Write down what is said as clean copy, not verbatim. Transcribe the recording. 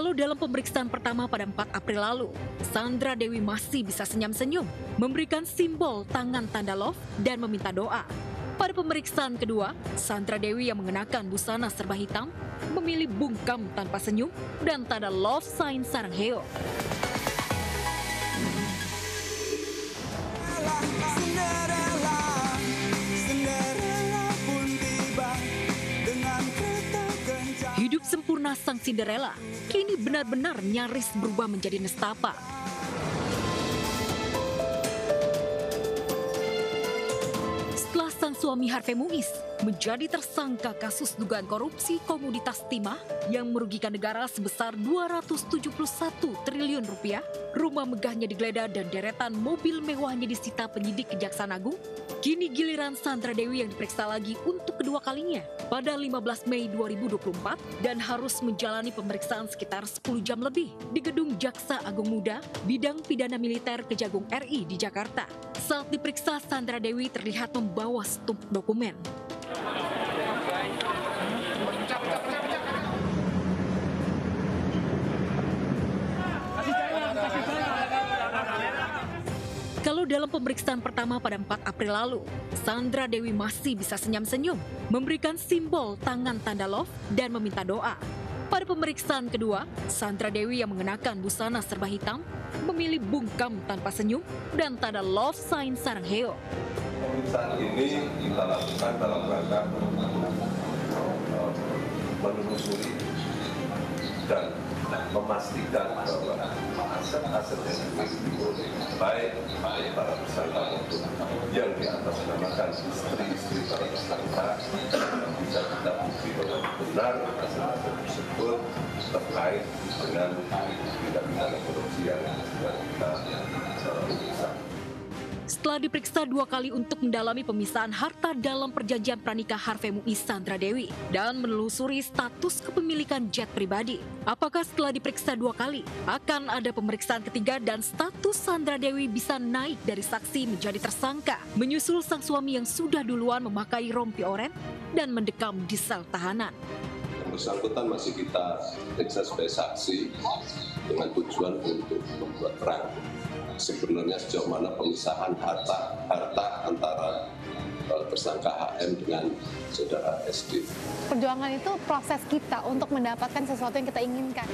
Kalau dalam pemeriksaan pertama pada 4 April lalu, Sandra Dewi masih bisa senyum-senyum, memberikan simbol tangan tanda love dan meminta doa. Pada pemeriksaan kedua, Sandra Dewi yang mengenakan busana serba hitam, memilih bungkam tanpa senyum dan tanda love sign Sarangheo. Hidup sempurna sang Cinderella kini benar-benar nyaris berubah menjadi nestapa. Setelah sang suami Harvey Muiz menjadi tersangka kasus dugaan korupsi komoditas timah yang merugikan negara sebesar 271 triliun rupiah, rumah megahnya digeledah dan deretan mobil mewahnya disita penyidik Kejaksaan Agung, kini giliran Sandra Dewi yang diperiksa lagi untuk kedua kalinya pada 15 Mei 2024 dan harus menjalani pemeriksaan sekitar 10 jam lebih di Gedung Jaksa Agung Muda Bidang Pidana Militer Kejagung RI di Jakarta. Saat diperiksa, Sandra Dewi terlihat membawa setumpuk dokumen. Kalau dalam pemeriksaan pertama pada 4 April lalu, Sandra Dewi masih bisa senyum-senyum, memberikan simbol tangan tanda love dan meminta doa. Pada pemeriksaan kedua, Sandra Dewi yang mengenakan busana serba hitam, memilih bungkam tanpa senyum dan tanda love sign Sarangheo. Pemeriksaan ini kita lakukan dalam rangka menelusuri dan memastikan bahwa aset-aset yang dimiliki baik para tersangka maupun yang diatasnamakan istri-istri para tersangka bisa kita bukti bahwa benar aset-aset tersebut terkait dengan tindak pidana korupsi yang sedang kita periksa. Setelah diperiksa 2 kali untuk mendalami pemisahan harta dalam perjanjian pranikah Harvey Muiz Sandra Dewi dan menelusuri status kepemilikan jet pribadi, apakah setelah diperiksa 2 kali akan ada pemeriksaan ketiga dan status Sandra Dewi bisa naik dari saksi menjadi tersangka, menyusul sang suami yang sudah duluan memakai rompi oranye dan mendekam di sel tahanan? Bersangkutan masih kita periksa sebagai saksi dengan tujuan untuk membuat terang sebenarnya sejauh mana pemisahan harta antara tersangka HM dengan saudara SD. Perjuangan itu proses kita untuk mendapatkan sesuatu yang kita inginkan.